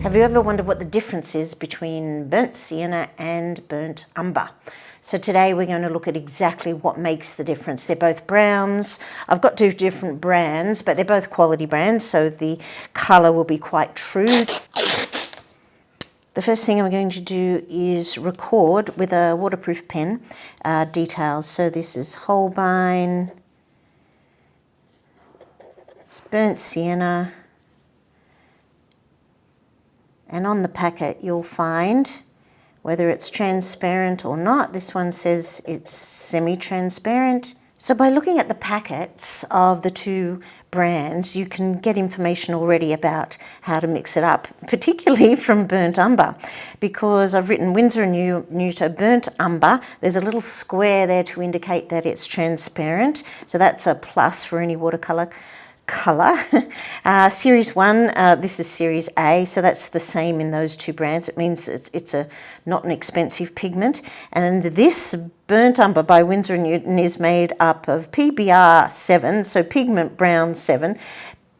Have you ever wondered what the difference is between burnt sienna and burnt umber? So today we're going to look at exactly what makes the difference. They're both browns. I've got two different brands, but they're both quality brands, so the colour will be quite true. The first thing I'm going to do is record with a waterproof pen details. So this is Holbein, it's burnt sienna, and on the packet you'll find whether it's transparent or not. This one says it's semi-transparent. So by looking at the packets of the two brands, you can get information already about how to mix it up, particularly from Burnt Umber, because I've written Winsor & Newton Burnt Umber. There's a little square there to indicate that it's transparent, so that's a plus for any watercolor colour. Series 1, this is Series A, so that's the same in those two brands. It means it's not an expensive pigment. And this Burnt Umber by Winsor & Newton is made up of PBR 7, so Pigment Brown 7,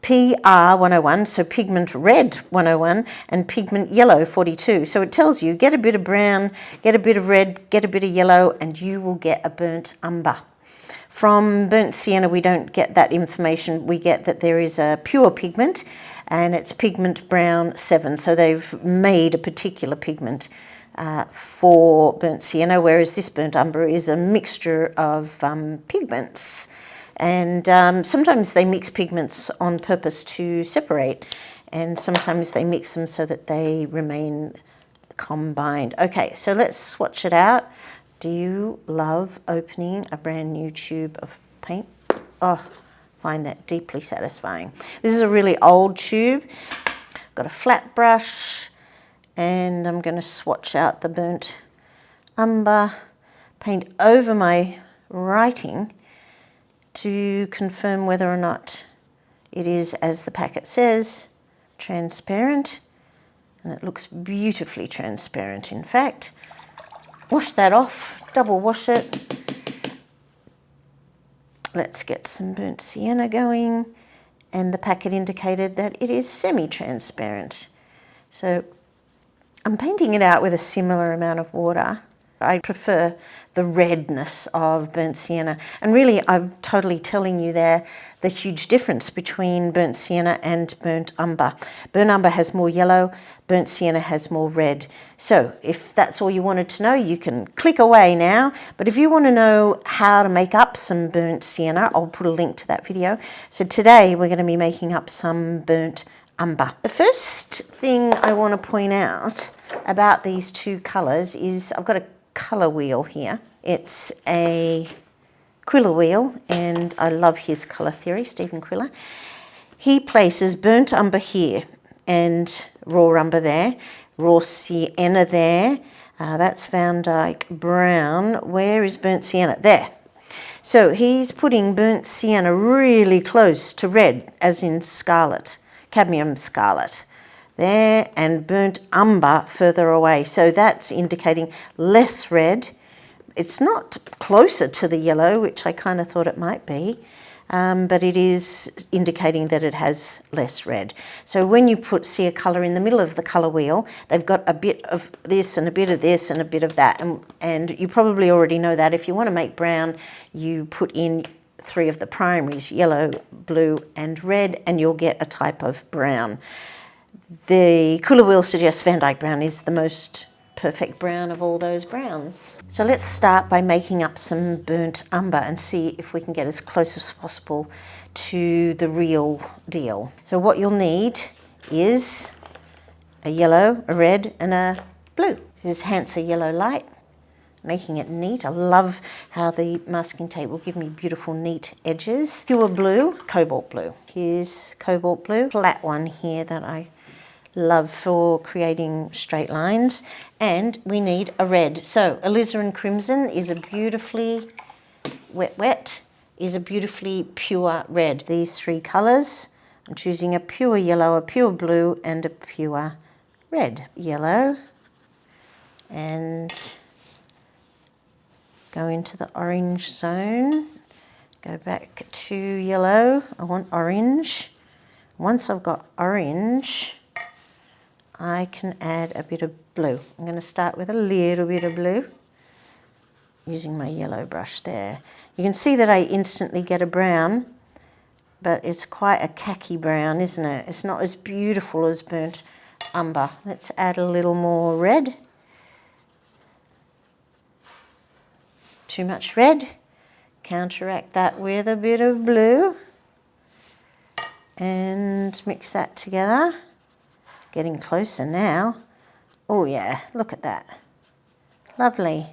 PR 101, so Pigment Red 101, and Pigment Yellow 42. So it tells you, get a bit of brown, get a bit of red, get a bit of yellow, and you will get a burnt umber. From burnt sienna, we don't get that information. We get that there is a pure pigment, and it's Pigment Brown 7. So they've made a particular pigment for burnt sienna, whereas this burnt umber is a mixture of pigments. And sometimes they mix pigments on purpose to separate, and sometimes they mix them so that they remain combined. Okay, so let's swatch it out. Do you love opening a brand new tube of paint? Oh, find that deeply satisfying. This is a really old tube. Got a flat brush, and I'm going to swatch out the burnt umber, paint over my writing to confirm whether or not it is, as the packet says, transparent. And it looks beautifully transparent, in fact. Wash that off, double wash it. Let's get some burnt sienna going. And the packet indicated that it is semi-transparent. So I'm painting it out with a similar amount of water. I prefer the redness of burnt sienna. And really, I'm totally telling you there the huge difference between burnt sienna and burnt umber. Burnt umber has more yellow, burnt sienna has more red. So if that's all you wanted to know, you can click away now. But if you want to know how to make up some burnt sienna, I'll put a link to that video. So today we're going to be making up some burnt umber. The first thing I want to point out about these two colours is I've got a colour wheel here. It's a Quiller wheel, and I love his colour theory, Stephen Quiller. He places burnt umber here and raw umber there, raw sienna there. That's Van Dyke brown. Where is burnt sienna? There. So he's putting burnt sienna really close to red, as in scarlet, cadmium scarlet. There, and burnt umber further away. So that's indicating less red. It's not closer to the yellow, which I kind of thought it might be, but it is indicating that it has less red. So when you see a colour in the middle of the colour wheel, they've got a bit of this and a bit of this and a bit of that. And you probably already know that. If you want to make brown, you put in 3 of the primaries, yellow, blue and red, and you'll get a type of brown. The Quiller wheel suggests Van Dyke brown is the most perfect brown of all those browns. So let's start by making up some burnt umber and see if we can get as close as possible to the real deal. So what you'll need is a yellow, a red and a blue. This is Hansa Yellow Light, making it neat. I love how the masking tape will give me beautiful neat edges. Pure blue, Cobalt Blue. Here's Cobalt Blue, flat one here that I love for creating straight lines. And we need a red. So Alizarin Crimson is a beautifully wet, is a beautifully pure red. These 3 colours, I'm choosing a pure yellow, a pure blue and a pure red. Yellow, and go into the orange zone. Go back to yellow, I want orange. Once I've got orange, I can add a bit of blue. I'm going to start with a little bit of blue, using my yellow brush there. You can see that I instantly get a brown, but it's quite a khaki brown, isn't it? It's not as beautiful as Burnt Umber. Let's add a little more red. Too much red. Counteract that with a bit of blue. And mix that together. Getting closer now. Oh yeah, look at that. Lovely.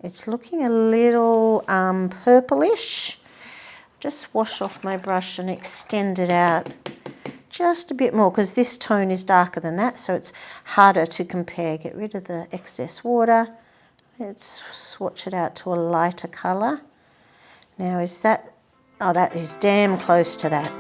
It's looking a little purplish. Just wash off my brush and extend it out just a bit more, because this tone is darker than that, so it's harder to compare. Get rid of the excess water. Let's swatch it out to a lighter colour. Now is that, oh, that is damn close to that.